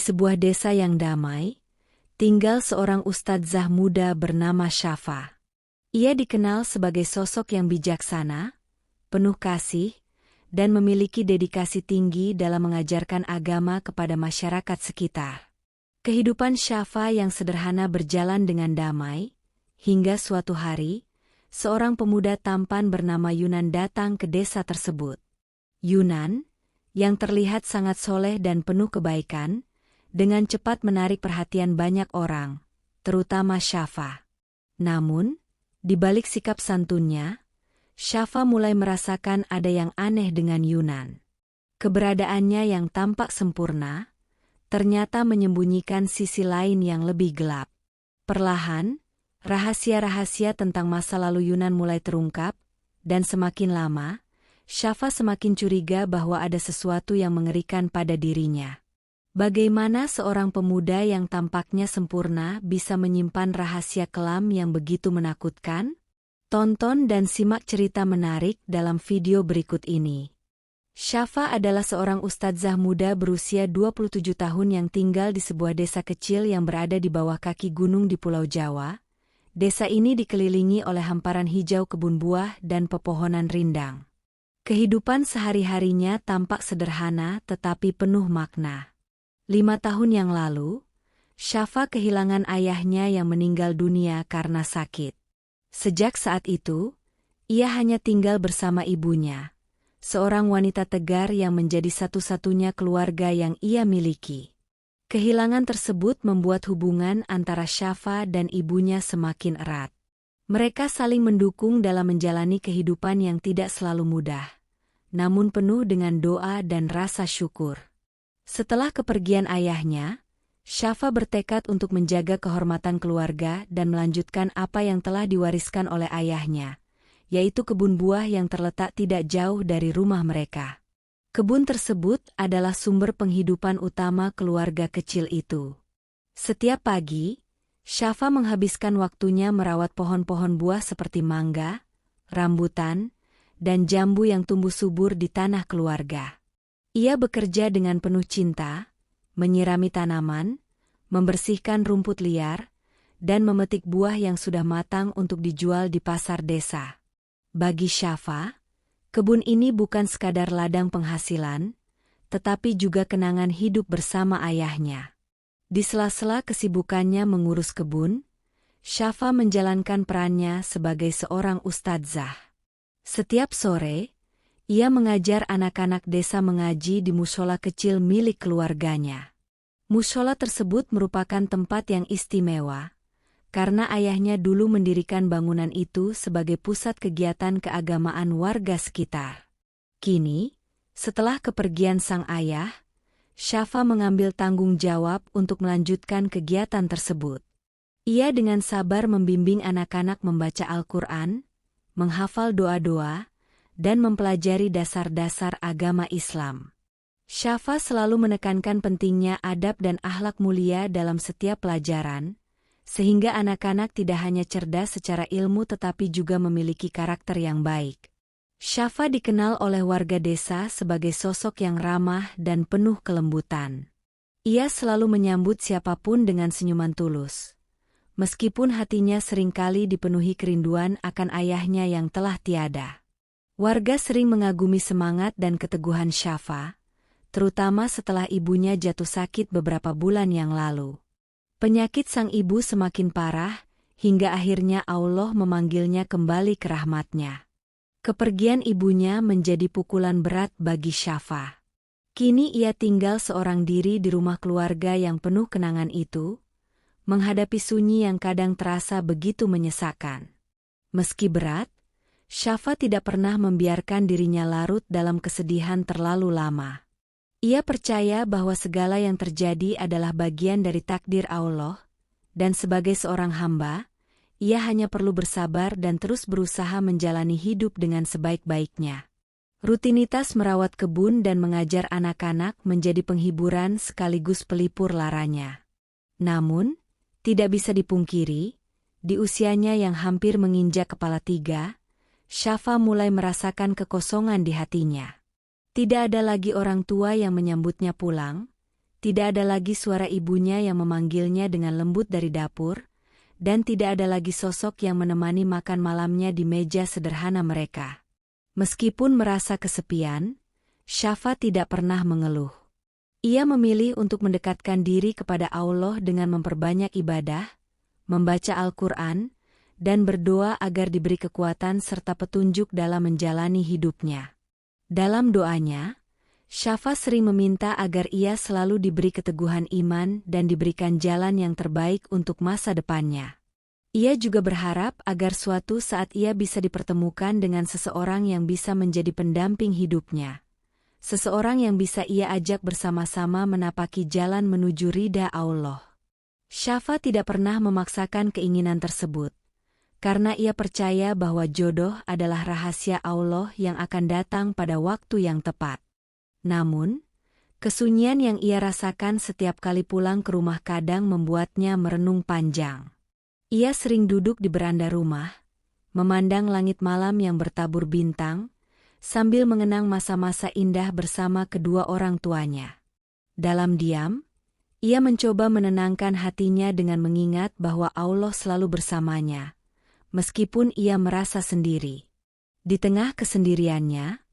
sebuah desa yang damai, tinggal seorang ustadzah muda bernama Syafa. Ia dikenal sebagai sosok yang bijaksana, penuh kasih, dan memiliki dedikasi tinggi dalam mengajarkan agama kepada masyarakat sekitar. Kehidupan Syafa yang sederhana berjalan dengan damai, hingga suatu hari, seorang pemuda tampan bernama Yunan datang ke desa tersebut. Yunan, yang terlihat sangat soleh dan penuh kebaikan, dengan cepat menarik perhatian banyak orang, terutama Syafa. Namun, di balik sikap santunnya, Syafa mulai merasakan ada yang aneh dengan Yunan. Keberadaannya yang tampak sempurna, ternyata menyembunyikan sisi lain yang lebih gelap. Perlahan, rahasia-rahasia tentang masa lalu Yunan mulai terungkap, dan semakin lama, Syafa semakin curiga bahwa ada sesuatu yang mengerikan pada dirinya. Bagaimana seorang pemuda yang tampaknya sempurna bisa menyimpan rahasia kelam yang begitu menakutkan? Tonton dan simak cerita menarik dalam video berikut ini. Syafa adalah seorang ustadzah muda berusia 27 tahun yang tinggal di sebuah desa kecil yang berada di bawah kaki gunung di Pulau Jawa. Desa ini dikelilingi oleh hamparan hijau kebun buah dan pepohonan rindang. Kehidupan sehari-harinya tampak sederhana tetapi penuh makna. 5 tahun yang lalu, Syafa kehilangan ayahnya yang meninggal dunia karena sakit. Sejak saat itu, ia hanya tinggal bersama ibunya, seorang wanita tegar yang menjadi satu-satunya keluarga yang ia miliki. Kehilangan tersebut membuat hubungan antara Syafa dan ibunya semakin erat. Mereka saling mendukung dalam menjalani kehidupan yang tidak selalu mudah, namun penuh dengan doa dan rasa syukur. Setelah kepergian ayahnya, Syafa bertekad untuk menjaga kehormatan keluarga dan melanjutkan apa yang telah diwariskan oleh ayahnya, yaitu kebun buah yang terletak tidak jauh dari rumah mereka. Kebun tersebut adalah sumber penghidupan utama keluarga kecil itu. Setiap pagi, Syafa menghabiskan waktunya merawat pohon-pohon buah seperti mangga, rambutan, dan jambu yang tumbuh subur di tanah keluarga. Ia bekerja dengan penuh cinta, menyirami tanaman, membersihkan rumput liar, dan memetik buah yang sudah matang untuk dijual di pasar desa. Bagi Syafa, kebun ini bukan sekadar ladang penghasilan, tetapi juga kenangan hidup bersama ayahnya. Di sela-sela kesibukannya mengurus kebun, Syafa menjalankan perannya sebagai seorang ustadzah. Setiap sore, ia mengajar anak-anak desa mengaji di mushola kecil milik keluarganya. Mushola tersebut merupakan tempat yang istimewa, karena ayahnya dulu mendirikan bangunan itu sebagai pusat kegiatan keagamaan warga sekitar. Kini, setelah kepergian sang ayah, Syafa mengambil tanggung jawab untuk melanjutkan kegiatan tersebut. Ia dengan sabar membimbing anak-anak membaca Al-Quran, menghafal doa-doa, dan mempelajari dasar-dasar agama Islam. Syafa selalu menekankan pentingnya adab dan akhlak mulia dalam setiap pelajaran, sehingga anak-anak tidak hanya cerdas secara ilmu tetapi juga memiliki karakter yang baik. Syafa dikenal oleh warga desa sebagai sosok yang ramah dan penuh kelembutan. Ia selalu menyambut siapapun dengan senyuman tulus, meskipun hatinya seringkali dipenuhi kerinduan akan ayahnya yang telah tiada. Warga sering mengagumi semangat dan keteguhan Syafa, terutama setelah ibunya jatuh sakit beberapa bulan yang lalu. Penyakit sang ibu semakin parah, hingga akhirnya Allah memanggilnya kembali ke rahmat-Nya. Kepergian ibunya menjadi pukulan berat bagi Syafa. Kini ia tinggal seorang diri di rumah keluarga yang penuh kenangan itu, menghadapi sunyi yang kadang terasa begitu menyesakkan. Meski berat, Syafa tidak pernah membiarkan dirinya larut dalam kesedihan terlalu lama. Ia percaya bahwa segala yang terjadi adalah bagian dari takdir Allah, dan sebagai seorang hamba, ia hanya perlu bersabar dan terus berusaha menjalani hidup dengan sebaik-baiknya. Rutinitas merawat kebun dan mengajar anak-anak menjadi penghiburan sekaligus pelipur laranya. Namun, tidak bisa dipungkiri, di usianya yang hampir menginjak kepala 3, Syafa mulai merasakan kekosongan di hatinya. Tidak ada lagi orang tua yang menyambutnya pulang, tidak ada lagi suara ibunya yang memanggilnya dengan lembut dari dapur, dan tidak ada lagi sosok yang menemani makan malamnya di meja sederhana mereka. Meskipun merasa kesepian, Syafa tidak pernah mengeluh. Ia memilih untuk mendekatkan diri kepada Allah dengan memperbanyak ibadah, membaca Al-Quran, dan berdoa agar diberi kekuatan serta petunjuk dalam menjalani hidupnya. Dalam doanya, Syafa sering meminta agar ia selalu diberi keteguhan iman dan diberikan jalan yang terbaik untuk masa depannya. Ia juga berharap agar suatu saat ia bisa dipertemukan dengan seseorang yang bisa menjadi pendamping hidupnya. Seseorang yang bisa ia ajak bersama-sama menapaki jalan menuju ridha Allah. Syafa tidak pernah memaksakan keinginan tersebut, karena ia percaya bahwa jodoh adalah rahasia Allah yang akan datang pada waktu yang tepat. Namun, kesunyian yang ia rasakan setiap kali pulang ke rumah kadang membuatnya merenung panjang. Ia sering duduk di beranda rumah, memandang langit malam yang bertabur bintang, sambil mengenang masa-masa indah bersama kedua orang tuanya. Dalam diam, ia mencoba menenangkan hatinya dengan mengingat bahwa Allah selalu bersamanya, meskipun ia merasa sendiri. Di tengah kesendiriannya,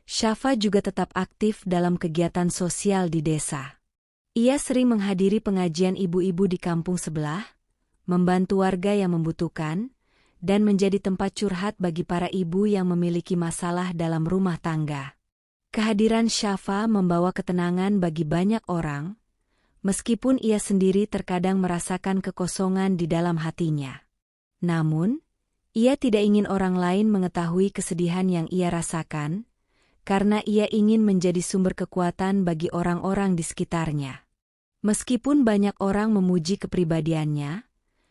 Syafa juga tetap aktif dalam kegiatan sosial di desa. Ia sering menghadiri pengajian ibu-ibu di kampung sebelah, membantu warga yang membutuhkan, dan menjadi tempat curhat bagi para ibu yang memiliki masalah dalam rumah tangga. Kehadiran Syafa membawa ketenangan bagi banyak orang, meskipun ia sendiri terkadang merasakan kekosongan di dalam hatinya. Namun, ia tidak ingin orang lain mengetahui kesedihan yang ia rasakan, karena ia ingin menjadi sumber kekuatan bagi orang-orang di sekitarnya. Meskipun banyak orang memuji kepribadiannya,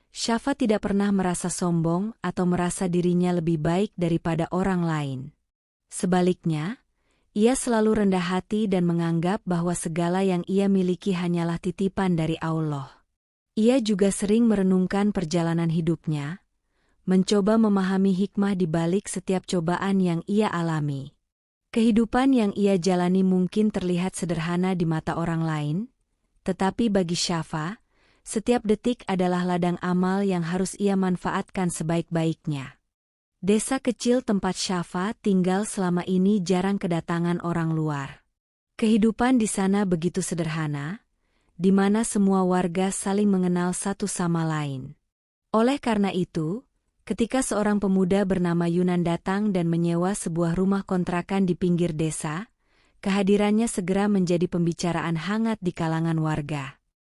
Syafa tidak pernah merasa sombong atau merasa dirinya lebih baik daripada orang lain. Sebaliknya, ia selalu rendah hati dan menganggap bahwa segala yang ia miliki hanyalah titipan dari Allah. Ia juga sering merenungkan perjalanan hidupnya, mencoba memahami hikmah di balik setiap cobaan yang ia alami. Kehidupan yang ia jalani mungkin terlihat sederhana di mata orang lain, tetapi bagi Syafa, setiap detik adalah ladang amal yang harus ia manfaatkan sebaik-baiknya. Desa kecil tempat Syafa tinggal selama ini jarang kedatangan orang luar. Kehidupan di sana begitu sederhana, di mana semua warga saling mengenal satu sama lain. Oleh karena itu, ketika seorang pemuda bernama Yunan datang dan menyewa sebuah rumah kontrakan di pinggir desa, kehadirannya segera menjadi pembicaraan hangat di kalangan warga.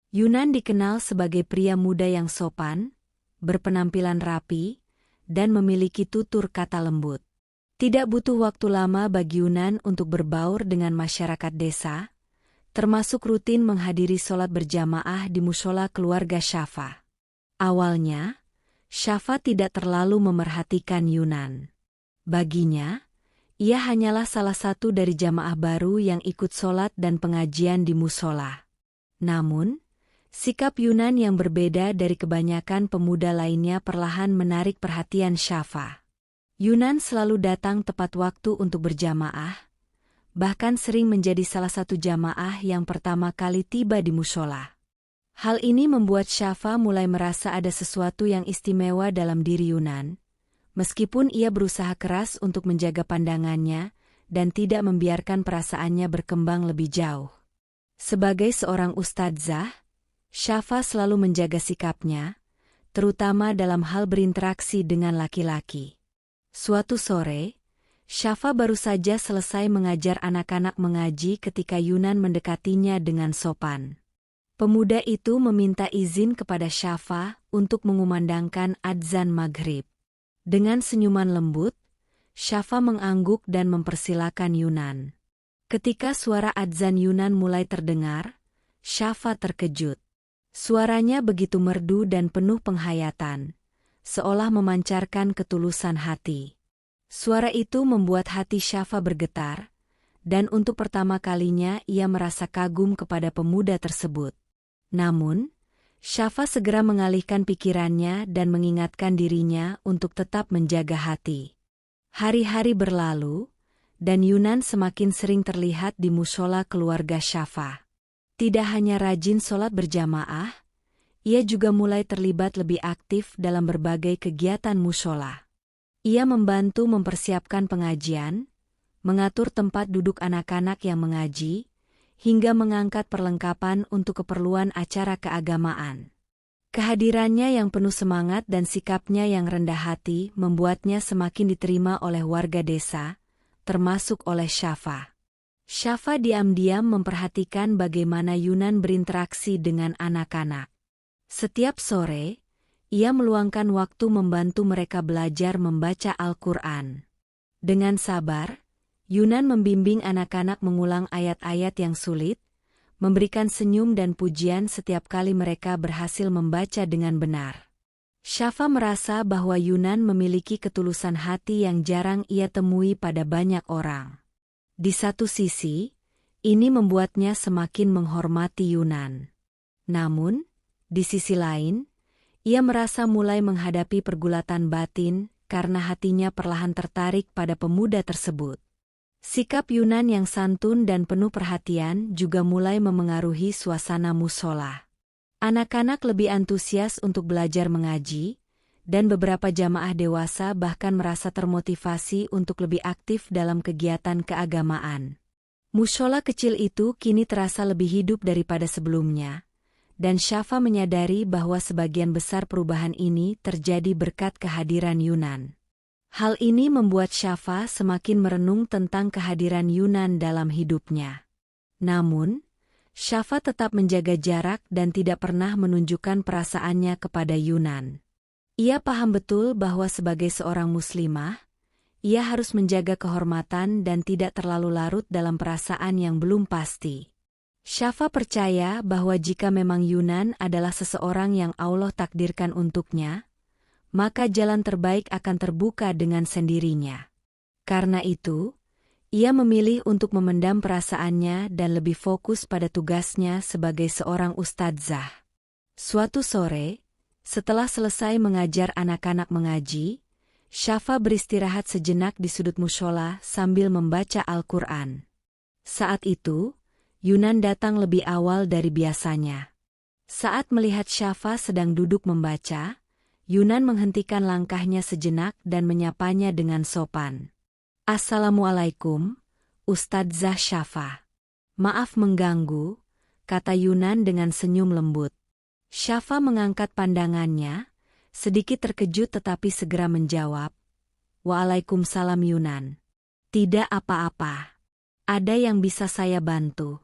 Yunan dikenal sebagai pria muda yang sopan, berpenampilan rapi, dan memiliki tutur kata lembut. Tidak butuh waktu lama bagi Yunan untuk berbaur dengan masyarakat desa, termasuk rutin menghadiri sholat berjamaah di mushola keluarga Syafa. Awalnya, Syafa tidak terlalu memerhatikan Yunan. Baginya, ia hanyalah salah satu dari jamaah baru yang ikut sholat dan pengajian di mushola. Namun, sikap Yunan yang berbeda dari kebanyakan pemuda lainnya perlahan menarik perhatian Syafa. Yunan selalu datang tepat waktu untuk berjamaah, bahkan sering menjadi salah satu jamaah yang pertama kali tiba di mushola. Hal ini membuat Syafa mulai merasa ada sesuatu yang istimewa dalam diri Yunan, meskipun ia berusaha keras untuk menjaga pandangannya dan tidak membiarkan perasaannya berkembang lebih jauh. Sebagai seorang ustadzah, Syafa selalu menjaga sikapnya, terutama dalam hal berinteraksi dengan laki-laki. Suatu sore, Syafa baru saja selesai mengajar anak-anak mengaji ketika Yunan mendekatinya dengan sopan. Pemuda itu meminta izin kepada Syafa untuk mengumandangkan adzan maghrib. Dengan senyuman lembut, Syafa mengangguk dan mempersilakan Yunan. Ketika suara adzan Yunan mulai terdengar, Syafa terkejut. Suaranya begitu merdu dan penuh penghayatan, seolah memancarkan ketulusan hati. Suara itu membuat hati Syafa bergetar, dan untuk pertama kalinya ia merasa kagum kepada pemuda tersebut. Namun, Syafa segera mengalihkan pikirannya dan mengingatkan dirinya untuk tetap menjaga hati. Hari-hari berlalu, dan Yunan semakin sering terlihat di mushola keluarga Syafa. Tidak hanya rajin sholat berjamaah, ia juga mulai terlibat lebih aktif dalam berbagai kegiatan mushola. Ia membantu mempersiapkan pengajian, mengatur tempat duduk anak-anak yang mengaji, hingga mengangkat perlengkapan untuk keperluan acara keagamaan. Kehadirannya yang penuh semangat dan sikapnya yang rendah hati membuatnya semakin diterima oleh warga desa, termasuk oleh Syafa. Syafa diam-diam memperhatikan bagaimana Yunan berinteraksi dengan anak-anak. Setiap sore, ia meluangkan waktu membantu mereka belajar membaca Al-Quran. Dengan sabar, Yunan membimbing anak-anak mengulang ayat-ayat yang sulit, memberikan senyum dan pujian setiap kali mereka berhasil membaca dengan benar. Syafa merasa bahwa Yunan memiliki ketulusan hati yang jarang ia temui pada banyak orang. Di satu sisi, ini membuatnya semakin menghormati Yunan. Namun, di sisi lain, ia merasa mulai menghadapi pergulatan batin karena hatinya perlahan tertarik pada pemuda tersebut. Sikap Yunan yang santun dan penuh perhatian juga mulai memengaruhi suasana mushola. Anak-anak lebih antusias untuk belajar mengaji, dan beberapa jamaah dewasa bahkan merasa termotivasi untuk lebih aktif dalam kegiatan keagamaan. Mushola kecil itu kini terasa lebih hidup daripada sebelumnya, dan Syafa menyadari bahwa sebagian besar perubahan ini terjadi berkat kehadiran Yunan. Hal ini membuat Syafa semakin merenung tentang kehadiran Yunan dalam hidupnya. Namun, Syafa tetap menjaga jarak dan tidak pernah menunjukkan perasaannya kepada Yunan. Ia paham betul bahwa sebagai seorang muslimah, ia harus menjaga kehormatan dan tidak terlalu larut dalam perasaan yang belum pasti. Syafa percaya bahwa jika memang Yunan adalah seseorang yang Allah takdirkan untuknya, maka jalan terbaik akan terbuka dengan sendirinya. Karena itu, ia memilih untuk memendam perasaannya dan lebih fokus pada tugasnya sebagai seorang ustadzah. Suatu sore, setelah selesai mengajar anak-anak mengaji, Syafa beristirahat sejenak di sudut mushola sambil membaca Al-Quran. Saat itu, Yunan datang lebih awal dari biasanya. Saat melihat Syafa sedang duduk membaca, Yunan menghentikan langkahnya sejenak dan menyapanya dengan sopan. "Assalamualaikum, Ustadzah Syafa." "Maaf mengganggu," kata Yunan dengan senyum lembut. Syafa mengangkat pandangannya, sedikit terkejut tetapi segera menjawab, "Waalaikumsalam Yunan." "Tidak apa-apa. Ada yang bisa saya bantu?"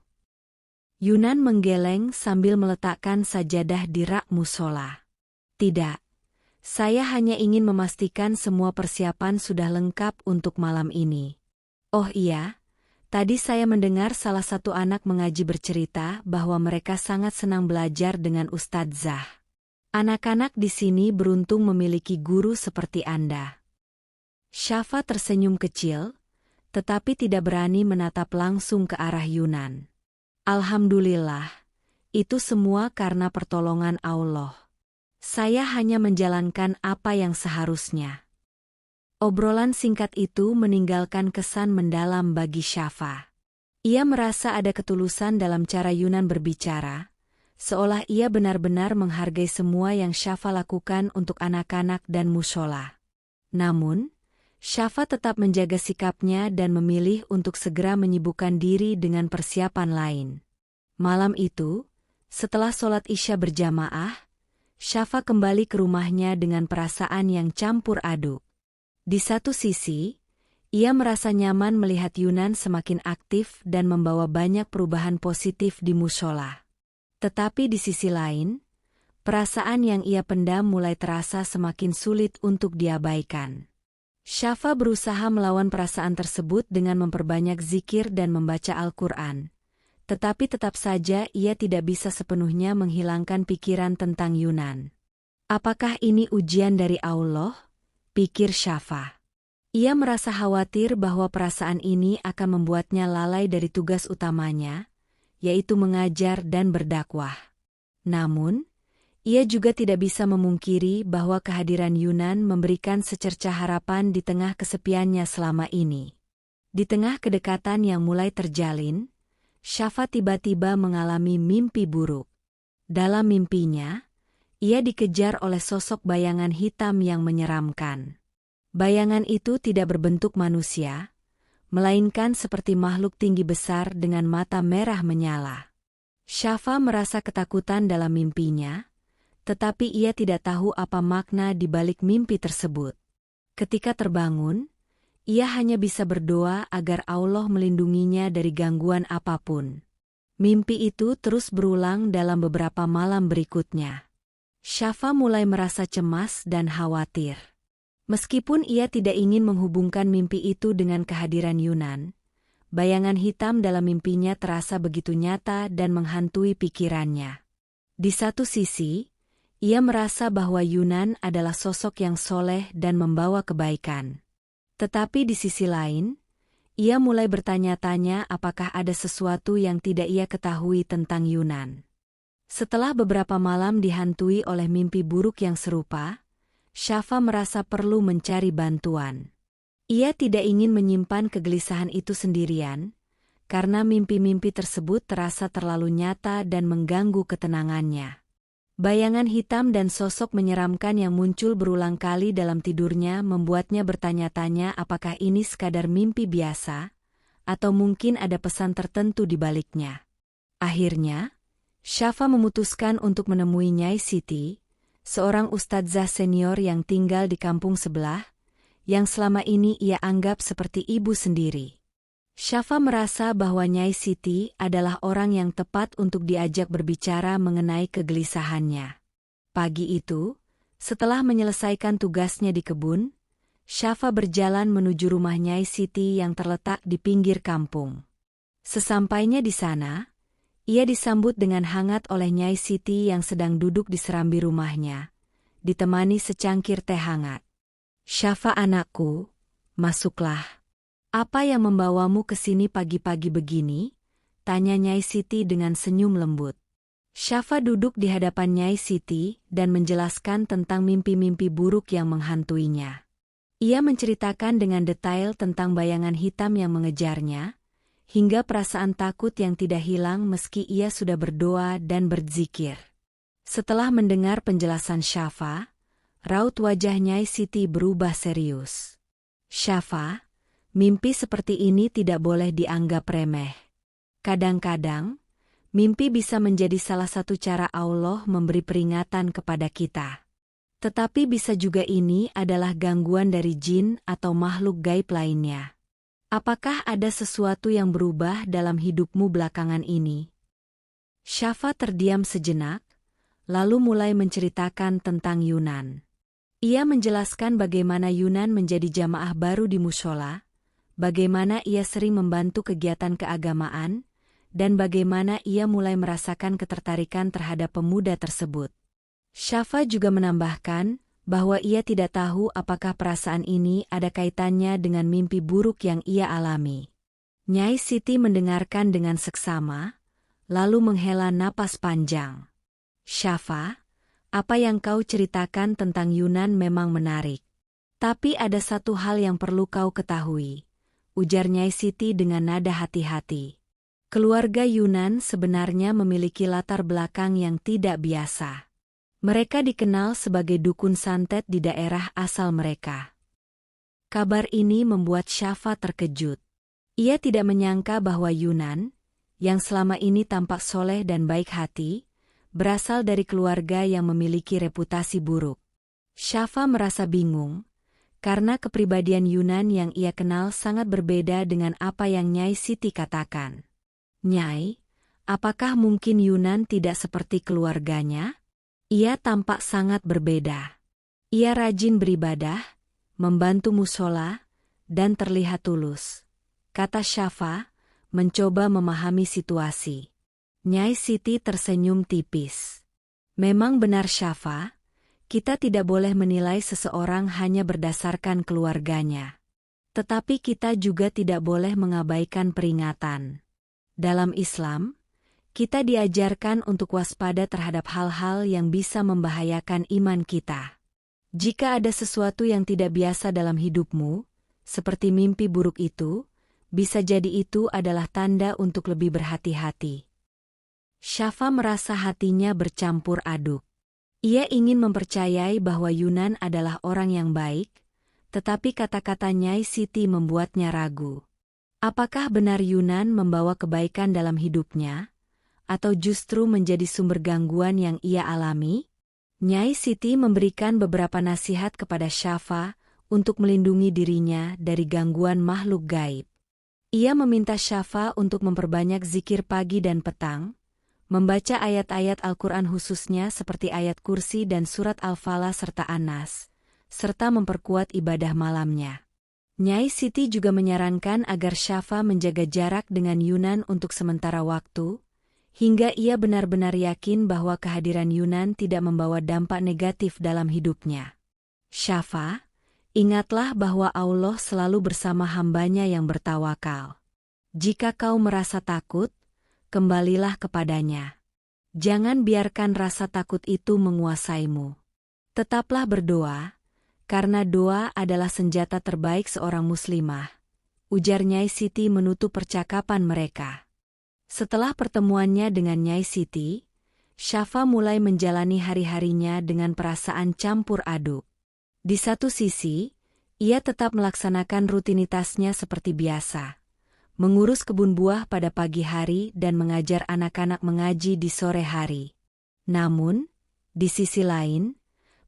Yunan menggeleng sambil meletakkan sajadah di rak mushola. "Tidak. Saya hanya ingin memastikan semua persiapan sudah lengkap untuk malam ini." "Oh iya, tadi saya mendengar salah satu anak mengaji bercerita bahwa mereka sangat senang belajar dengan ustadzah. Anak-anak di sini beruntung memiliki guru seperti Anda." Syafa tersenyum kecil, tetapi tidak berani menatap langsung ke arah Yunan. "Alhamdulillah, itu semua karena pertolongan Allah. Saya hanya menjalankan apa yang seharusnya." Obrolan singkat itu meninggalkan kesan mendalam bagi Syafa. Ia merasa ada ketulusan dalam cara Yunan berbicara, seolah ia benar-benar menghargai semua yang Syafa lakukan untuk anak-anak dan mushola. Namun, Syafa tetap menjaga sikapnya dan memilih untuk segera menyibukkan diri dengan persiapan lain. Malam itu, setelah sholat Isya berjamaah, Syafa kembali ke rumahnya dengan perasaan yang campur aduk. Di satu sisi, ia merasa nyaman melihat Yunan semakin aktif dan membawa banyak perubahan positif di mushola. Tetapi di sisi lain, perasaan yang ia pendam mulai terasa semakin sulit untuk diabaikan. Syafa berusaha melawan perasaan tersebut dengan memperbanyak zikir dan membaca Al-Quran. Tetapi tetap saja ia tidak bisa sepenuhnya menghilangkan pikiran tentang Yunan. "Apakah ini ujian dari Allah?" pikir Syafa. Ia merasa khawatir bahwa perasaan ini akan membuatnya lalai dari tugas utamanya, yaitu mengajar dan berdakwah. Namun, ia juga tidak bisa memungkiri bahwa kehadiran Yunan memberikan secercah harapan di tengah kesepiannya selama ini. Di tengah kedekatan yang mulai terjalin, Syafa tiba-tiba mengalami mimpi buruk. Dalam mimpinya, ia dikejar oleh sosok bayangan hitam yang menyeramkan. Bayangan itu tidak berbentuk manusia, melainkan seperti makhluk tinggi besar dengan mata merah menyala. Syafa merasa ketakutan dalam mimpinya, tetapi ia tidak tahu apa makna di balik mimpi tersebut. Ketika terbangun, ia hanya bisa berdoa agar Allah melindunginya dari gangguan apapun. Mimpi itu terus berulang dalam beberapa malam berikutnya. Syafa mulai merasa cemas dan khawatir. Meskipun ia tidak ingin menghubungkan mimpi itu dengan kehadiran Yunan, bayangan hitam dalam mimpinya terasa begitu nyata dan menghantui pikirannya. Di satu sisi, ia merasa bahwa Yunan adalah sosok yang soleh dan membawa kebaikan. Tetapi di sisi lain, ia mulai bertanya-tanya apakah ada sesuatu yang tidak ia ketahui tentang Yunan. Setelah beberapa malam dihantui oleh mimpi buruk yang serupa, Syafa merasa perlu mencari bantuan. Ia tidak ingin menyimpan kegelisahan itu sendirian, karena mimpi-mimpi tersebut terasa terlalu nyata dan mengganggu ketenangannya. Bayangan hitam dan sosok menyeramkan yang muncul berulang kali dalam tidurnya membuatnya bertanya-tanya apakah ini sekadar mimpi biasa, atau mungkin ada pesan tertentu di baliknya. Akhirnya, Syafa memutuskan untuk menemui Nyai Siti, seorang ustadzah senior yang tinggal di kampung sebelah, yang selama ini ia anggap seperti ibu sendiri. Syafa merasa bahwa Nyai Siti adalah orang yang tepat untuk diajak berbicara mengenai kegelisahannya. Pagi itu, setelah menyelesaikan tugasnya di kebun, Syafa berjalan menuju rumah Nyai Siti yang terletak di pinggir kampung. Sesampainya di sana, ia disambut dengan hangat oleh Nyai Siti yang sedang duduk di serambi rumahnya, ditemani secangkir teh hangat. "Syafa anakku, masuklah. Apa yang membawamu ke sini pagi-pagi begini?" tanya Nyai Siti dengan senyum lembut. Syafa duduk di hadapan Nyai Siti dan menjelaskan tentang mimpi-mimpi buruk yang menghantuinya. Ia menceritakan dengan detail tentang bayangan hitam yang mengejarnya, hingga perasaan takut yang tidak hilang meski ia sudah berdoa dan berzikir. Setelah mendengar penjelasan Syafa, raut wajah Nyai Siti berubah serius. "Syafa, mimpi seperti ini tidak boleh dianggap remeh. Kadang-kadang, mimpi bisa menjadi salah satu cara Allah memberi peringatan kepada kita. Tetapi bisa juga ini adalah gangguan dari jin atau makhluk gaib lainnya. Apakah ada sesuatu yang berubah dalam hidupmu belakangan ini?" Syafa terdiam sejenak, lalu mulai menceritakan tentang Yunan. Ia menjelaskan bagaimana Yunan menjadi jamaah baru di mushola, bagaimana ia sering membantu kegiatan keagamaan, dan bagaimana ia mulai merasakan ketertarikan terhadap pemuda tersebut. Syafa juga menambahkan bahwa ia tidak tahu apakah perasaan ini ada kaitannya dengan mimpi buruk yang ia alami. Nyai Siti mendengarkan dengan seksama, lalu menghela napas panjang. "Syafa, apa yang kau ceritakan tentang Yunan memang menarik. Tapi ada satu hal yang perlu kau ketahui," ujar Nyai Siti dengan nada hati-hati. "Keluarga Yunan sebenarnya memiliki latar belakang yang tidak biasa. Mereka dikenal sebagai dukun santet di daerah asal mereka." Kabar ini membuat Syafa terkejut. Ia tidak menyangka bahwa Yunan, yang selama ini tampak soleh dan baik hati, berasal dari keluarga yang memiliki reputasi buruk. Syafa merasa bingung, karena kepribadian Yunan yang ia kenal sangat berbeda dengan apa yang Nyai Siti katakan. "Nyai, apakah mungkin Yunan tidak seperti keluarganya? Ia tampak sangat berbeda. Ia rajin beribadah, membantu mushola, dan terlihat tulus," kata Syafa, mencoba memahami situasi. Nyai Siti tersenyum tipis. "Memang benar Syafa, kita tidak boleh menilai seseorang hanya berdasarkan keluarganya. Tetapi kita juga tidak boleh mengabaikan peringatan. Dalam Islam, kita diajarkan untuk waspada terhadap hal-hal yang bisa membahayakan iman kita. Jika ada sesuatu yang tidak biasa dalam hidupmu, seperti mimpi buruk itu, Bisa jadi itu adalah tanda untuk lebih berhati-hati. Syafa merasa hatinya bercampur aduk. Ia ingin mempercayai bahwa Yunan adalah orang yang baik, tetapi kata-kata Nyai Siti membuatnya ragu. Apakah benar Yunan membawa kebaikan dalam hidupnya, atau justru menjadi sumber gangguan yang ia alami? Nyai Siti memberikan beberapa nasihat kepada Syafa untuk melindungi dirinya dari gangguan makhluk gaib. Ia meminta Syafa untuk memperbanyak zikir pagi dan petang, membaca ayat-ayat Al-Quran khususnya seperti ayat kursi dan surat Al-Falaq serta An-Nas, serta memperkuat ibadah malamnya. Nyai Siti juga menyarankan agar Syafa menjaga jarak dengan Yunan untuk sementara waktu, hingga ia benar-benar yakin bahwa kehadiran Yunan tidak membawa dampak negatif dalam hidupnya. Syafa, ingatlah bahwa Allah selalu bersama hambanya yang bertawakal. Jika kau merasa takut, kembalilah kepadanya. Jangan biarkan rasa takut itu menguasaimu. Tetaplah berdoa, karena doa adalah senjata terbaik seorang muslimah, ujar Nyai Siti menutup percakapan mereka. Setelah pertemuannya dengan Nyai Siti, Syafa mulai menjalani hari-harinya dengan perasaan campur aduk. Di satu sisi, ia tetap melaksanakan rutinitasnya seperti biasa, mengurus kebun buah pada pagi hari dan mengajar anak-anak mengaji di sore hari. Namun, di sisi lain,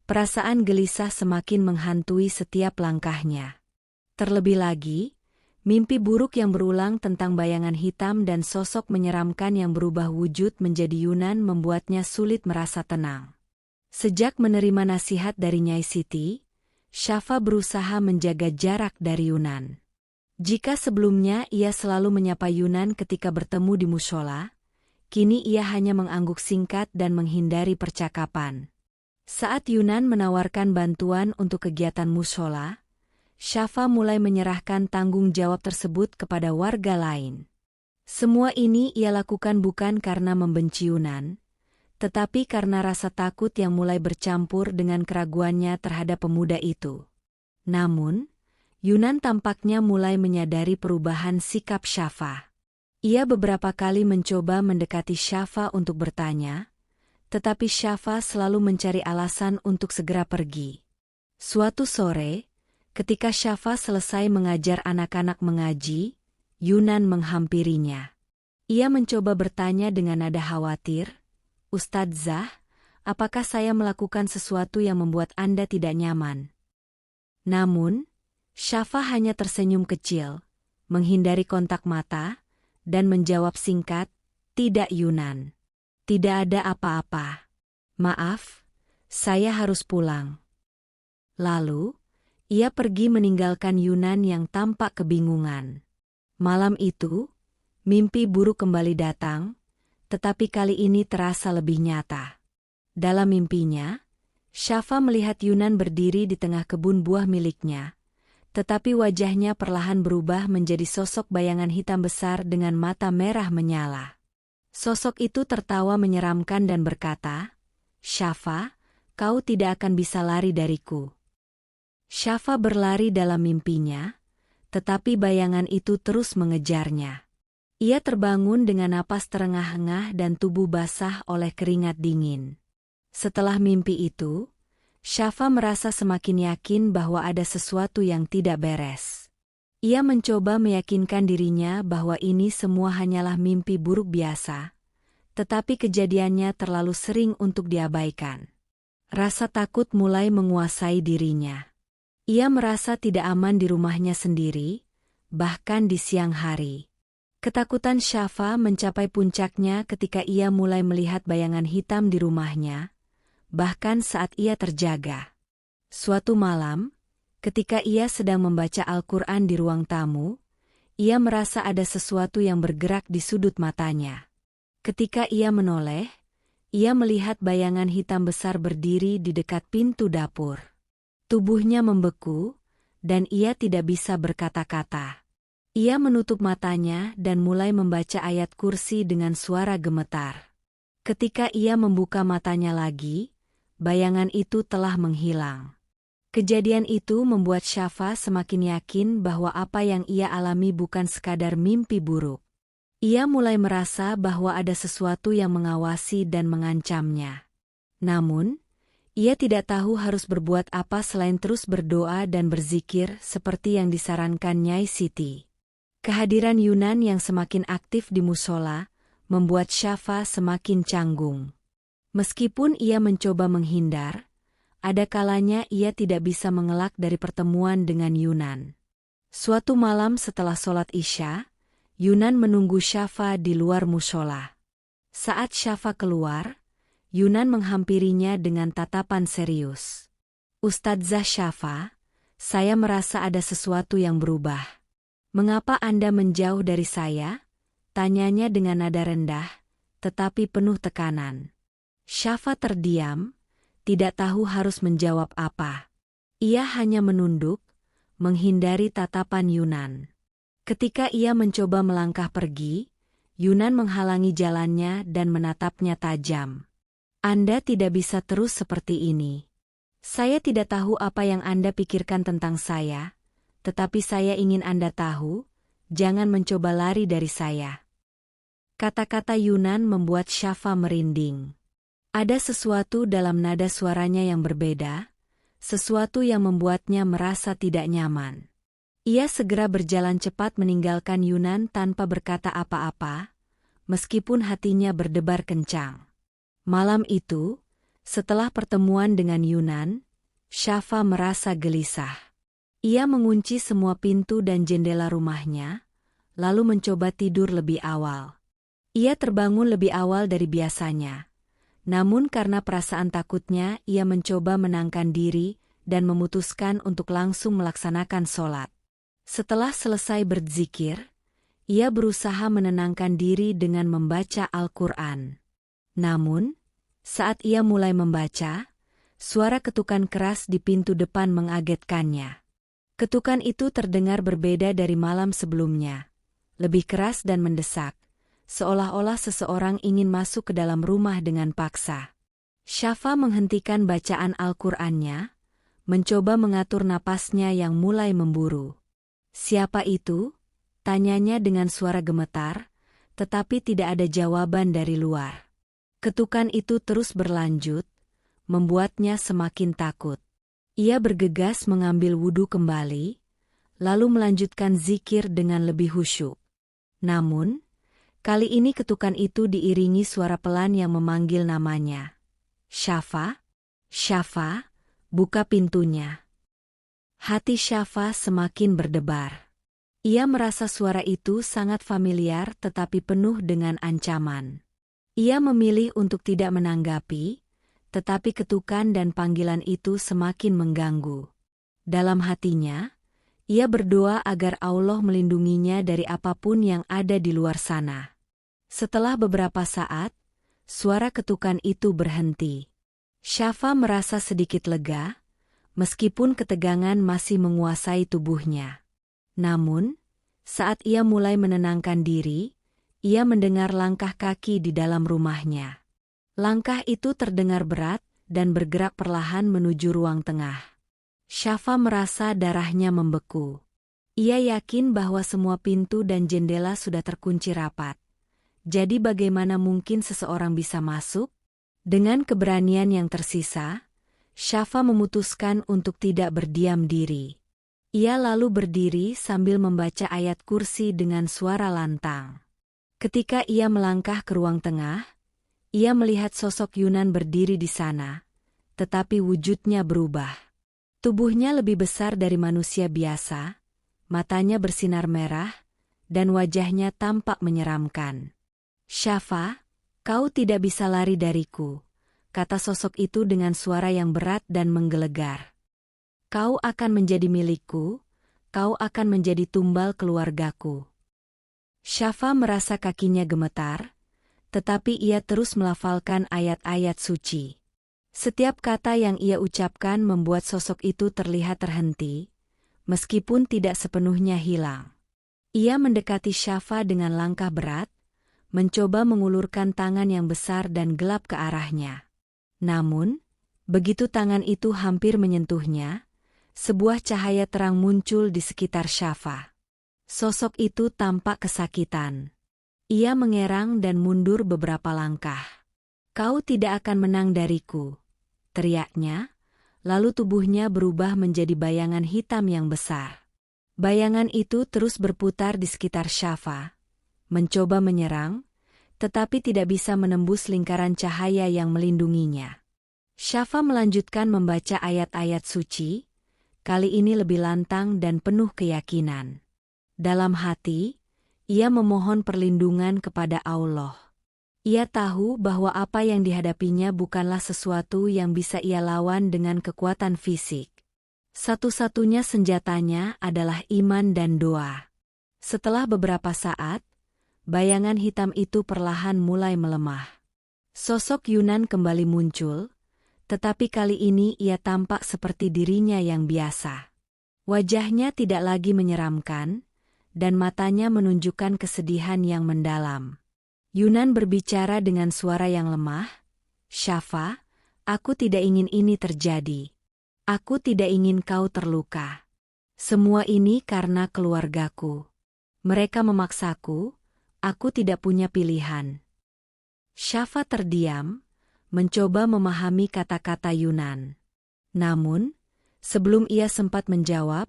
perasaan gelisah semakin menghantui setiap langkahnya. Terlebih lagi, mimpi buruk yang berulang tentang bayangan hitam dan sosok menyeramkan yang berubah wujud menjadi Yunan membuatnya sulit merasa tenang. Sejak menerima nasihat dari Nyai Siti, Syafa berusaha menjaga jarak dari Yunan. Jika sebelumnya ia selalu menyapa Yunan ketika bertemu di mushola, kini ia hanya mengangguk singkat dan menghindari percakapan. Saat Yunan menawarkan bantuan untuk kegiatan mushola, Syafa mulai menyerahkan tanggung jawab tersebut kepada warga lain. Semua ini ia lakukan bukan karena membenci Yunan, tetapi karena rasa takut yang mulai bercampur dengan keraguannya terhadap pemuda itu. Namun, Yunan tampaknya mulai menyadari perubahan sikap Syafa. Ia beberapa kali mencoba mendekati Syafa untuk bertanya, tetapi Syafa selalu mencari alasan untuk segera pergi. Suatu sore, ketika Syafa selesai mengajar anak-anak mengaji, Yunan menghampirinya. Ia mencoba bertanya dengan nada khawatir, "Ustadzah, apakah saya melakukan sesuatu yang membuat Anda tidak nyaman?" Namun, Syafa hanya tersenyum kecil, menghindari kontak mata, dan menjawab singkat, "Tidak Yunan. Tidak ada apa-apa. Maaf, saya harus pulang." Lalu, ia pergi meninggalkan Yunan yang tampak kebingungan. Malam itu, mimpi buruk kembali datang, tetapi kali ini terasa lebih nyata. Dalam mimpinya, Syafa melihat Yunan berdiri di tengah kebun buah miliknya, tetapi wajahnya perlahan berubah menjadi sosok bayangan hitam besar dengan mata merah menyala. Sosok itu tertawa menyeramkan dan berkata, "Syafa, kau tidak akan bisa lari dariku." Syafa berlari dalam mimpinya, tetapi bayangan itu terus mengejarnya. Ia terbangun dengan napas terengah-engah dan tubuh basah oleh keringat dingin. Setelah mimpi itu, Syafa merasa semakin yakin bahwa ada sesuatu yang tidak beres. Ia mencoba meyakinkan dirinya bahwa ini semua hanyalah mimpi buruk biasa, tetapi kejadiannya terlalu sering untuk diabaikan. Rasa takut mulai menguasai dirinya. Ia merasa tidak aman di rumahnya sendiri, bahkan di siang hari. Ketakutan Syafa mencapai puncaknya ketika ia mulai melihat bayangan hitam di rumahnya, bahkan saat ia terjaga. Suatu malam, ketika ia sedang membaca Al-Quran di ruang tamu, ia merasa ada sesuatu yang bergerak di sudut matanya. Ketika ia menoleh, ia melihat bayangan hitam besar berdiri di dekat pintu dapur. Tubuhnya membeku, dan ia tidak bisa berkata-kata. Ia menutup matanya dan mulai membaca ayat kursi dengan suara gemetar. Ketika ia membuka matanya lagi, bayangan itu telah menghilang. Kejadian itu membuat Syafa semakin yakin bahwa apa yang ia alami bukan sekadar mimpi buruk. Ia mulai merasa bahwa ada sesuatu yang mengawasi dan mengancamnya. Namun, ia tidak tahu harus berbuat apa selain terus berdoa dan berzikir seperti yang disarankan Nyai Siti. Kehadiran Yunan yang semakin aktif di musola membuat Syafa semakin canggung. Meskipun ia mencoba menghindar, ada kalanya ia tidak bisa mengelak dari pertemuan dengan Yunan. Suatu malam setelah sholat Isya, Yunan menunggu Syafa di luar musola. Saat Syafa keluar, Yunan menghampirinya dengan tatapan serius. "Ustadzah Syafa, saya merasa ada sesuatu yang berubah. Mengapa Anda menjauh dari saya?" tanyanya dengan nada rendah, tetapi penuh tekanan. Syafa terdiam, tidak tahu harus menjawab apa. Ia hanya menunduk, menghindari tatapan Yunan. Ketika ia mencoba melangkah pergi, Yunan menghalangi jalannya dan menatapnya tajam. "Anda tidak bisa terus seperti ini. Saya tidak tahu apa yang Anda pikirkan tentang saya, tetapi saya ingin Anda tahu, jangan mencoba lari dari saya." Kata-kata Yunan membuat Syafa merinding. Ada sesuatu dalam nada suaranya yang berbeda, sesuatu yang membuatnya merasa tidak nyaman. Ia segera berjalan cepat meninggalkan Yunan tanpa berkata apa-apa, meskipun hatinya berdebar kencang. Malam itu, setelah pertemuan dengan Yunan, Syafa merasa gelisah. Ia mengunci semua pintu dan jendela rumahnya, lalu mencoba tidur lebih awal. Ia terbangun lebih awal dari biasanya. Namun karena perasaan takutnya, ia mencoba menangkan diri dan memutuskan untuk langsung melaksanakan sholat. Setelah selesai berzikir, ia berusaha menenangkan diri dengan membaca Al-Quran. Namun, saat ia mulai membaca, suara ketukan keras di pintu depan mengagetkannya. Ketukan itu terdengar berbeda dari malam sebelumnya, lebih keras dan mendesak, seolah-olah seseorang ingin masuk ke dalam rumah dengan paksa. Syafa menghentikan bacaan Al-Qur'annya, mencoba mengatur napasnya yang mulai memburu. "Siapa itu?" tanyanya dengan suara gemetar, tetapi tidak ada jawaban dari luar. Ketukan itu terus berlanjut, membuatnya semakin takut. Ia bergegas mengambil wudhu kembali, lalu melanjutkan zikir dengan lebih khusyuk. Namun, kali ini ketukan itu diiringi suara pelan yang memanggil namanya. "Syafa, Syafa, buka pintunya." Hati Syafa semakin berdebar. Ia merasa suara itu sangat familiar tetapi penuh dengan ancaman. Ia memilih untuk tidak menanggapi, tetapi ketukan dan panggilan itu semakin mengganggu. Dalam hatinya, ia berdoa agar Allah melindunginya dari apapun yang ada di luar sana. Setelah beberapa saat, suara ketukan itu berhenti. Syafa merasa sedikit lega, meskipun ketegangan masih menguasai tubuhnya. Namun, saat ia mulai menenangkan diri, ia mendengar langkah kaki di dalam rumahnya. Langkah itu terdengar berat dan bergerak perlahan menuju ruang tengah. Syafa merasa darahnya membeku. Ia yakin bahwa semua pintu dan jendela sudah terkunci rapat. Jadi bagaimana mungkin seseorang bisa masuk? Dengan keberanian yang tersisa, Syafa memutuskan untuk tidak berdiam diri. Ia lalu berdiri sambil membaca ayat kursi dengan suara lantang. Ketika ia melangkah ke ruang tengah, ia melihat sosok Yunan berdiri di sana, tetapi wujudnya berubah. Tubuhnya lebih besar dari manusia biasa, matanya bersinar merah, dan wajahnya tampak menyeramkan. "Syafa, kau tidak bisa lari dariku," kata sosok itu dengan suara yang berat dan menggelegar. "Kau akan menjadi milikku, kau akan menjadi tumbal keluargaku." Syafa merasa kakinya gemetar, tetapi ia terus melafalkan ayat-ayat suci. Setiap kata yang ia ucapkan membuat sosok itu terlihat terhenti, meskipun tidak sepenuhnya hilang. Ia mendekati Syafa dengan langkah berat, mencoba mengulurkan tangan yang besar dan gelap ke arahnya. Namun, begitu tangan itu hampir menyentuhnya, Sebuah cahaya terang muncul di sekitar Syafa. Sosok itu tampak kesakitan. Ia mengerang dan mundur beberapa langkah. "Kau tidak akan menang dariku," teriaknya, lalu tubuhnya berubah menjadi bayangan hitam yang besar. Bayangan itu terus berputar di sekitar Syafa, mencoba menyerang, tetapi tidak bisa menembus lingkaran cahaya yang melindunginya. Syafa melanjutkan membaca ayat-ayat suci, kali ini lebih lantang dan penuh keyakinan. Dalam hati, ia memohon perlindungan kepada Allah. Ia tahu bahwa apa yang dihadapinya bukanlah sesuatu yang bisa ia lawan dengan kekuatan fisik. Satu-satunya senjatanya adalah iman dan doa. Setelah beberapa saat, bayangan hitam itu perlahan mulai melemah. Sosok Yunan kembali muncul, tetapi kali ini ia tampak seperti dirinya yang biasa. Wajahnya tidak lagi menyeramkan, dan matanya menunjukkan kesedihan yang mendalam. Yunan berbicara dengan suara yang lemah, "Syafa, aku tidak ingin ini terjadi. Aku tidak ingin kau terluka. Semua ini karena keluargaku. Mereka memaksaku, aku tidak punya pilihan." Syafa terdiam, mencoba memahami kata-kata Yunan. Namun, sebelum ia sempat menjawab,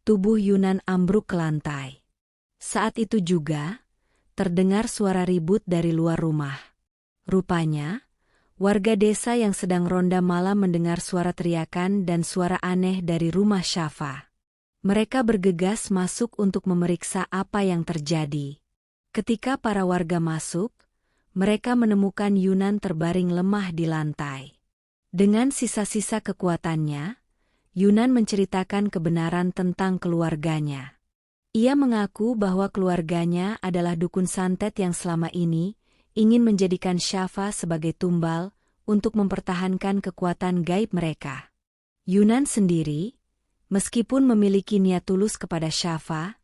tubuh Yunan ambruk ke lantai. Saat itu juga, terdengar suara ribut dari luar rumah. Rupanya, warga desa yang sedang ronda malam mendengar suara teriakan dan suara aneh dari rumah Syafa. Mereka bergegas masuk untuk memeriksa apa yang terjadi. Ketika para warga masuk, mereka menemukan Yunan terbaring lemah di lantai. Dengan sisa-sisa kekuatannya, Yunan menceritakan kebenaran tentang keluarganya. Ia mengaku bahwa keluarganya adalah dukun santet yang selama ini ingin menjadikan Syafa sebagai tumbal untuk mempertahankan kekuatan gaib mereka. Yunan sendiri, meskipun memiliki niat tulus kepada Syafa,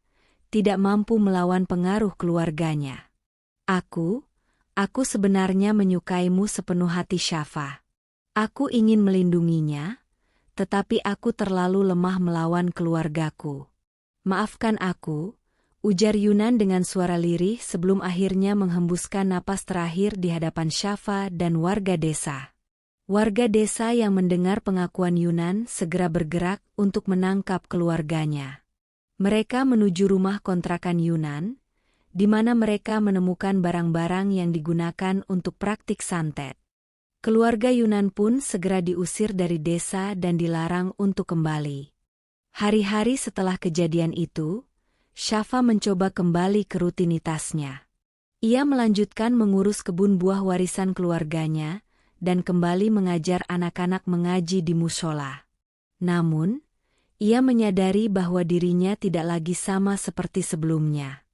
tidak mampu melawan pengaruh keluarganya. Aku sebenarnya menyukaimu sepenuh hati, Syafa. Aku ingin melindunginya, tetapi aku terlalu lemah melawan keluargaku. Maafkan aku, ujar Yunan dengan suara lirih sebelum akhirnya menghembuskan napas terakhir di hadapan Syafa dan warga desa. Warga desa yang mendengar pengakuan Yunan segera bergerak untuk menangkap keluarganya. Mereka menuju rumah kontrakan Yunan, di mana mereka menemukan barang-barang yang digunakan untuk praktik santet. Keluarga Yunan pun segera diusir dari desa dan dilarang untuk kembali. Hari-hari setelah kejadian itu, Syafa mencoba kembali ke rutinitasnya. Ia melanjutkan mengurus kebun buah warisan keluarganya dan kembali mengajar anak-anak mengaji di mushola. Namun, ia menyadari bahwa dirinya tidak lagi sama seperti sebelumnya.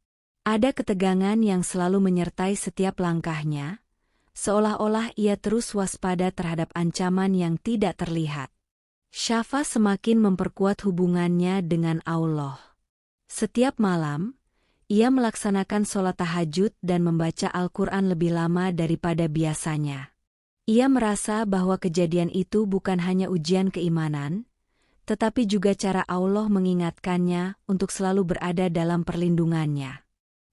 Ada ketegangan yang selalu menyertai setiap langkahnya, seolah-olah ia terus waspada terhadap ancaman yang tidak terlihat. Syafa semakin memperkuat hubungannya dengan Allah. Setiap malam, ia melaksanakan sholat tahajud dan membaca Al-Quran lebih lama daripada biasanya. Ia merasa bahwa kejadian itu bukan hanya ujian keimanan, tetapi juga cara Allah mengingatkannya untuk selalu berada dalam perlindungannya.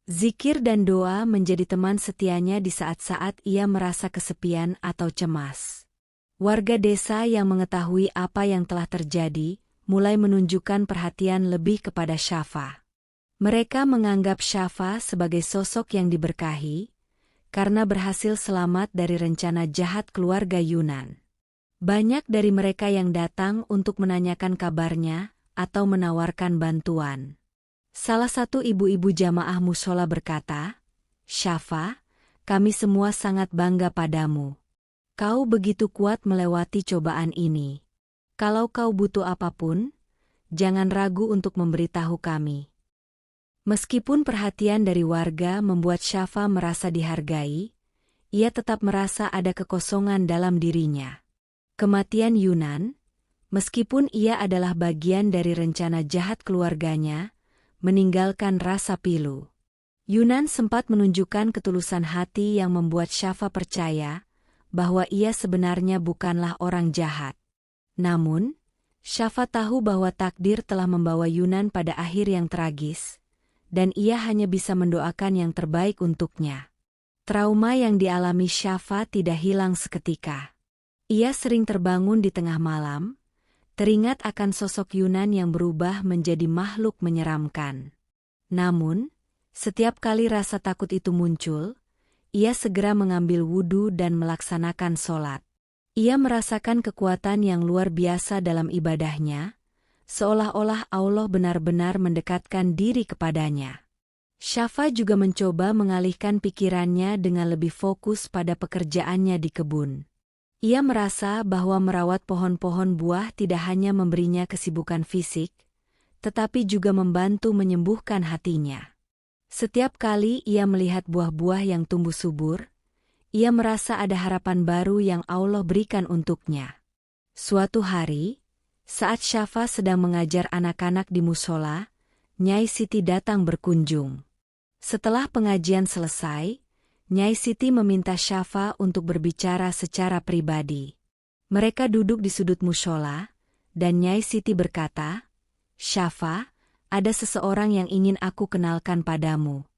Zikir dan doa menjadi teman setianya di saat-saat ia merasa kesepian atau cemas. Warga desa yang mengetahui apa yang telah terjadi, mulai menunjukkan perhatian lebih kepada Syafa. Mereka menganggap Syafa sebagai sosok yang diberkahi, karena berhasil selamat dari rencana jahat keluarga Yunan. Banyak dari mereka yang datang untuk menanyakan kabarnya, atau menawarkan bantuan. Salah satu ibu-ibu jamaah mushola berkata, "Syafa, kami semua sangat bangga padamu. Kau begitu kuat melewati cobaan ini. Kalau kau butuh apapun, jangan ragu untuk memberitahu kami." Meskipun perhatian dari warga membuat Syafa merasa dihargai, ia tetap merasa ada kekosongan dalam dirinya. Kematian Yunan, meskipun ia adalah bagian dari rencana jahat keluarganya, meninggalkan rasa pilu. Yunan sempat menunjukkan ketulusan hati yang membuat Syafa percaya bahwa ia sebenarnya bukanlah orang jahat. Namun, Syafa tahu bahwa takdir telah membawa Yunan pada akhir yang tragis, dan ia hanya bisa mendoakan yang terbaik untuknya. Trauma yang dialami Syafa tidak hilang seketika. Ia sering terbangun di tengah malam, teringat akan sosok Yunan yang berubah menjadi makhluk menyeramkan. Namun, setiap kali rasa takut itu muncul, ia segera mengambil wudhu dan melaksanakan sholat. Ia merasakan kekuatan yang luar biasa dalam ibadahnya, seolah-olah Allah benar-benar mendekatkan diri kepadanya. Syafa juga mencoba mengalihkan pikirannya dengan lebih fokus pada pekerjaannya di kebun. Ia merasa bahwa merawat pohon-pohon buah tidak hanya memberinya kesibukan fisik, tetapi juga membantu menyembuhkan hatinya. Setiap kali ia melihat buah-buah yang tumbuh subur, ia merasa ada harapan baru yang Allah berikan untuknya. Suatu hari, saat Syafa sedang mengajar anak-anak di musola, Nyai Siti datang berkunjung. Setelah pengajian selesai, Nyai Siti meminta Syafa untuk berbicara secara pribadi. Mereka duduk di sudut musola, dan Nyai Siti berkata, "Syafa, ada seseorang yang ingin aku kenalkan padamu.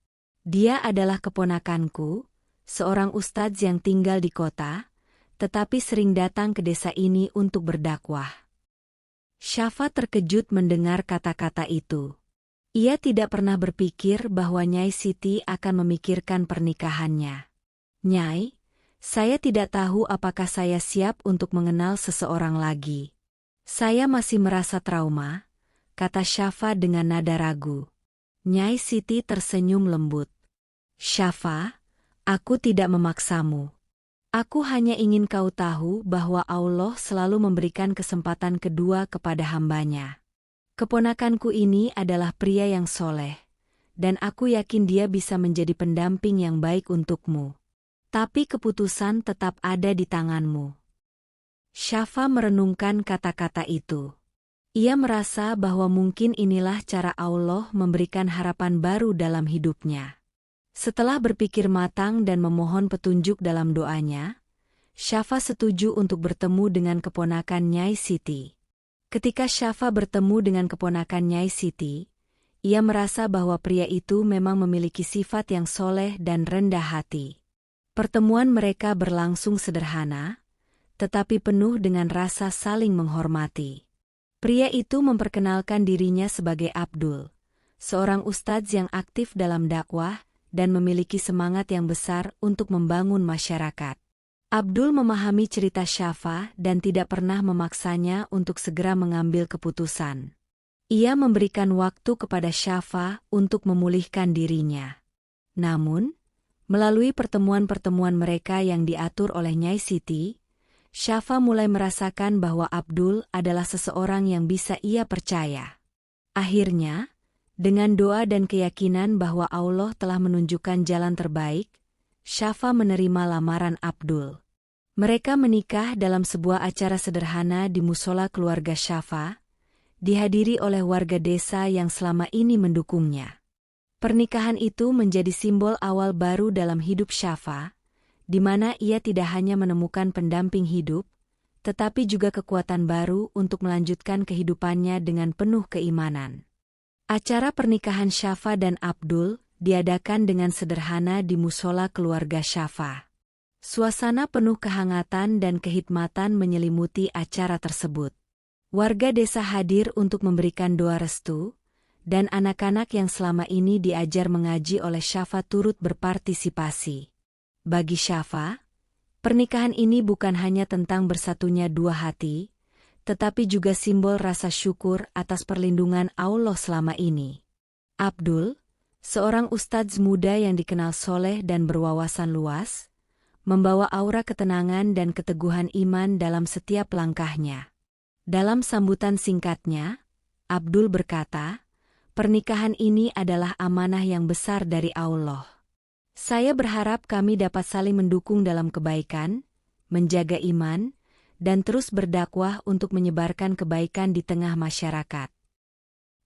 Dia adalah keponakanku, seorang ustadz yang tinggal di kota, tetapi sering datang ke desa ini untuk berdakwah." Syafa terkejut mendengar kata-kata itu. Ia tidak pernah berpikir bahwa Nyai Siti akan memikirkan pernikahannya. "Nyai, saya tidak tahu apakah saya siap untuk mengenal seseorang lagi. Saya masih merasa trauma," kata Syafa dengan nada ragu. Nyai Siti tersenyum lembut. "Syafa, aku tidak memaksamu. Aku hanya ingin kau tahu bahwa Allah selalu memberikan kesempatan kedua kepada hambanya. Keponakanku ini adalah pria yang soleh, dan aku yakin dia bisa menjadi pendamping yang baik untukmu. Tapi keputusan tetap ada di tanganmu." Syafa merenungkan kata-kata itu. Ia merasa bahwa mungkin inilah cara Allah memberikan harapan baru dalam hidupnya. Setelah berpikir matang dan memohon petunjuk dalam doanya, Syafa setuju untuk bertemu dengan keponakan Nyai Siti. Ketika Syafa bertemu dengan keponakan Nyai Siti, ia merasa bahwa pria itu memang memiliki sifat yang soleh dan rendah hati. Pertemuan mereka berlangsung sederhana, tetapi penuh dengan rasa saling menghormati. Pria itu memperkenalkan dirinya sebagai Abdul, seorang ustadz yang aktif dalam dakwah dan memiliki semangat yang besar untuk membangun masyarakat. Abdul memahami cerita Syafa dan tidak pernah memaksanya untuk segera mengambil keputusan. Ia memberikan waktu kepada Syafa untuk memulihkan dirinya. Namun, melalui pertemuan-pertemuan mereka yang diatur oleh Nyai Siti, Syafa mulai merasakan bahwa Abdul adalah seseorang yang bisa ia percaya. Akhirnya, dengan doa dan keyakinan bahwa Allah telah menunjukkan jalan terbaik, Syafa menerima lamaran Abdul. Mereka menikah dalam sebuah acara sederhana di musola keluarga Syafa, dihadiri oleh warga desa yang selama ini mendukungnya. Pernikahan itu menjadi simbol awal baru dalam hidup Syafa, di mana ia tidak hanya menemukan pendamping hidup, tetapi juga kekuatan baru untuk melanjutkan kehidupannya dengan penuh keimanan. Acara pernikahan Syafa dan Abdul diadakan dengan sederhana di musola keluarga Syafa. Suasana penuh kehangatan dan kehikmatan menyelimuti acara tersebut. Warga desa hadir untuk memberikan doa restu, dan anak-anak yang selama ini diajar mengaji oleh Syafa turut berpartisipasi. Bagi Syafa, pernikahan ini bukan hanya tentang bersatunya dua hati, tetapi juga simbol rasa syukur atas perlindungan Allah selama ini. Abdul, seorang ustadz muda yang dikenal soleh dan berwawasan luas, membawa aura ketenangan dan keteguhan iman dalam setiap langkahnya. Dalam sambutan singkatnya, Abdul berkata, "Pernikahan ini adalah amanah yang besar dari Allah. Saya berharap kami dapat saling mendukung dalam kebaikan, menjaga iman, dan terus berdakwah untuk menyebarkan kebaikan di tengah masyarakat."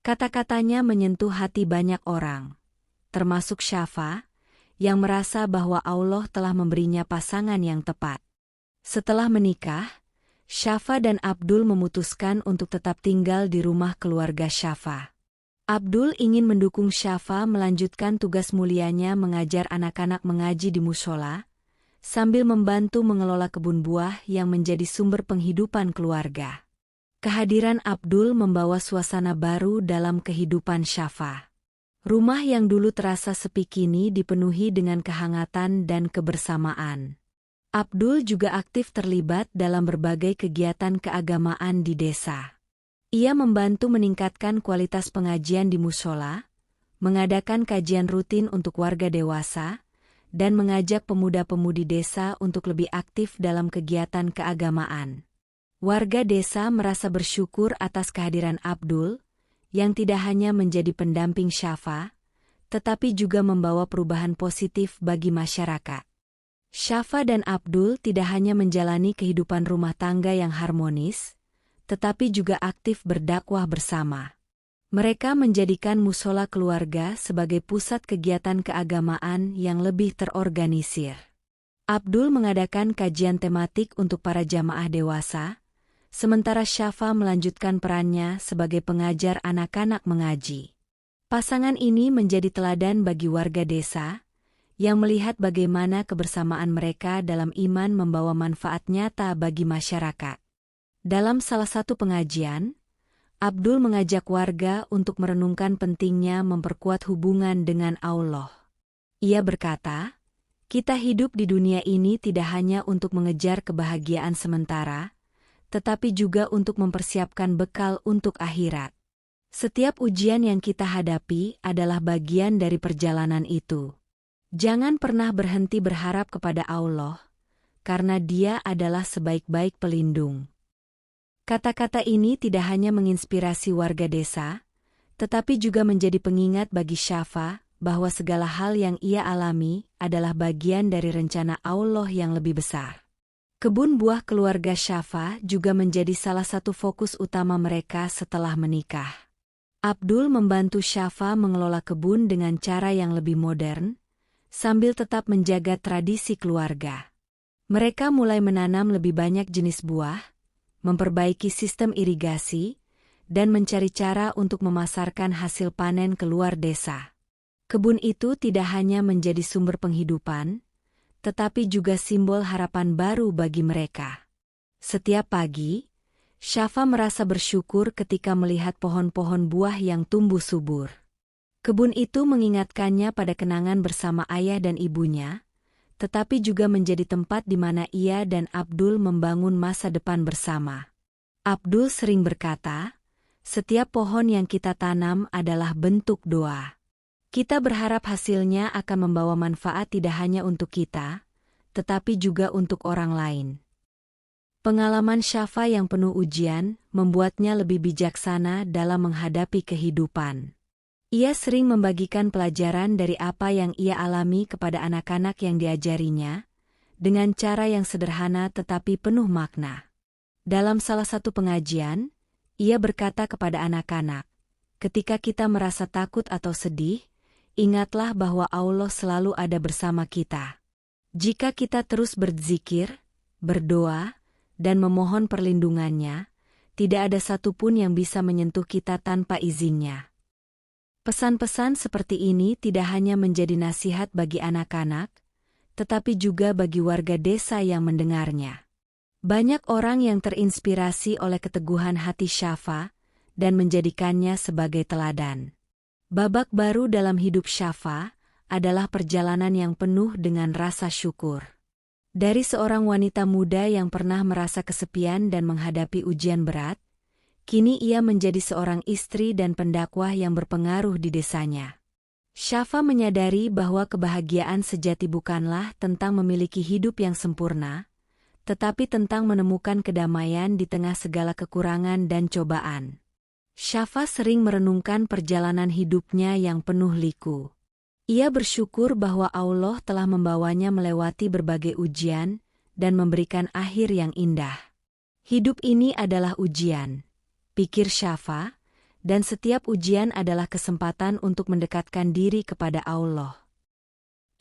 Kata-katanya menyentuh hati banyak orang, termasuk Syafa, yang merasa bahwa Allah telah memberinya pasangan yang tepat. Setelah menikah, Syafa dan Abdul memutuskan untuk tetap tinggal di rumah keluarga Syafa. Abdul ingin mendukung Syafa melanjutkan tugas mulianya mengajar anak-anak mengaji di mushola, sambil membantu mengelola kebun buah yang menjadi sumber penghidupan keluarga. Kehadiran Abdul membawa suasana baru dalam kehidupan Syafa. Rumah yang dulu terasa sepi kini dipenuhi dengan kehangatan dan kebersamaan. Abdul juga aktif terlibat dalam berbagai kegiatan keagamaan di desa. Ia membantu meningkatkan kualitas pengajian di mushola, mengadakan kajian rutin untuk warga dewasa, dan mengajak pemuda-pemudi desa untuk lebih aktif dalam kegiatan keagamaan. Warga desa merasa bersyukur atas kehadiran Abdul, yang tidak hanya menjadi pendamping Syafa, tetapi juga membawa perubahan positif bagi masyarakat. Syafa dan Abdul tidak hanya menjalani kehidupan rumah tangga yang harmonis, tetapi juga aktif berdakwah bersama. Mereka menjadikan mushola keluarga sebagai pusat kegiatan keagamaan yang lebih terorganisir. Abdul mengadakan kajian tematik untuk para jamaah dewasa, sementara Syafa melanjutkan perannya sebagai pengajar anak-anak mengaji. Pasangan ini menjadi teladan bagi warga desa, yang melihat bagaimana kebersamaan mereka dalam iman membawa manfaat nyata bagi masyarakat. Dalam salah satu pengajian, Abdul mengajak warga untuk merenungkan pentingnya memperkuat hubungan dengan Allah. Ia berkata, "Kita hidup di dunia ini tidak hanya untuk mengejar kebahagiaan sementara, tetapi juga untuk mempersiapkan bekal untuk akhirat. Setiap ujian yang kita hadapi adalah bagian dari perjalanan itu. Jangan pernah berhenti berharap kepada Allah, karena Dia adalah sebaik-baik pelindung." Kata-kata ini tidak hanya menginspirasi warga desa, tetapi juga menjadi pengingat bagi Syafa bahwa segala hal yang ia alami adalah bagian dari rencana Allah yang lebih besar. Kebun buah keluarga Syafa juga menjadi salah satu fokus utama mereka setelah menikah. Abdul membantu Syafa mengelola kebun dengan cara yang lebih modern, sambil tetap menjaga tradisi keluarga. Mereka mulai menanam lebih banyak jenis buah, memperbaiki sistem irigasi, dan mencari cara untuk memasarkan hasil panen keluar desa. Kebun itu tidak hanya menjadi sumber penghidupan, tetapi juga simbol harapan baru bagi mereka. Setiap pagi, Syafa merasa bersyukur ketika melihat pohon-pohon buah yang tumbuh subur. Kebun itu mengingatkannya pada kenangan bersama ayah dan ibunya, tetapi juga menjadi tempat di mana ia dan Abdul membangun masa depan bersama. Abdul sering berkata, "Setiap pohon yang kita tanam adalah bentuk doa. Kita berharap hasilnya akan membawa manfaat tidak hanya untuk kita, tetapi juga untuk orang lain." Pengalaman Syafa yang penuh ujian membuatnya lebih bijaksana dalam menghadapi kehidupan. Ia sering membagikan pelajaran dari apa yang ia alami kepada anak-anak yang diajarinya, dengan cara yang sederhana tetapi penuh makna. Dalam salah satu pengajian, ia berkata kepada anak-anak, "Ketika kita merasa takut atau sedih, ingatlah bahwa Allah selalu ada bersama kita. Jika kita terus berzikir, berdoa, dan memohon perlindungannya, tidak ada satupun yang bisa menyentuh kita tanpa izinnya." Pesan-pesan seperti ini tidak hanya menjadi nasihat bagi anak-anak, tetapi juga bagi warga desa yang mendengarnya. Banyak orang yang terinspirasi oleh keteguhan hati Syafa dan menjadikannya sebagai teladan. Babak baru dalam hidup Syafa adalah perjalanan yang penuh dengan rasa syukur. Dari seorang wanita muda yang pernah merasa kesepian dan menghadapi ujian berat, kini ia menjadi seorang istri dan pendakwah yang berpengaruh di desanya. Syafa menyadari bahwa kebahagiaan sejati bukanlah tentang memiliki hidup yang sempurna, tetapi tentang menemukan kedamaian di tengah segala kekurangan dan cobaan. Syafa sering merenungkan perjalanan hidupnya yang penuh liku. Ia bersyukur bahwa Allah telah membawanya melewati berbagai ujian dan memberikan akhir yang indah. Hidup ini adalah ujian, pikir Syafa, dan setiap ujian adalah kesempatan untuk mendekatkan diri kepada Allah.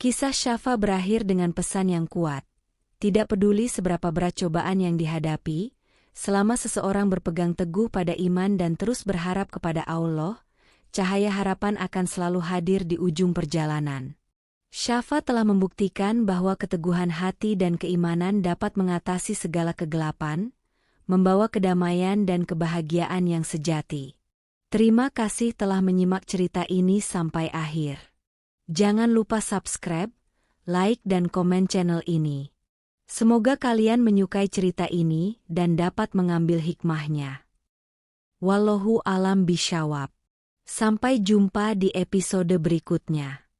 Kisah Syafa berakhir dengan pesan yang kuat. Tidak peduli seberapa berat cobaan yang dihadapi, selama seseorang berpegang teguh pada iman dan terus berharap kepada Allah, cahaya harapan akan selalu hadir di ujung perjalanan. Syafa telah membuktikan bahwa keteguhan hati dan keimanan dapat mengatasi segala kegelapan, membawa kedamaian dan kebahagiaan yang sejati. Terima kasih telah menyimak cerita ini sampai akhir. Jangan lupa subscribe, like dan komen channel ini. Semoga kalian menyukai cerita ini dan dapat mengambil hikmahnya. Wallahu alam bishawab. Sampai jumpa di episode berikutnya.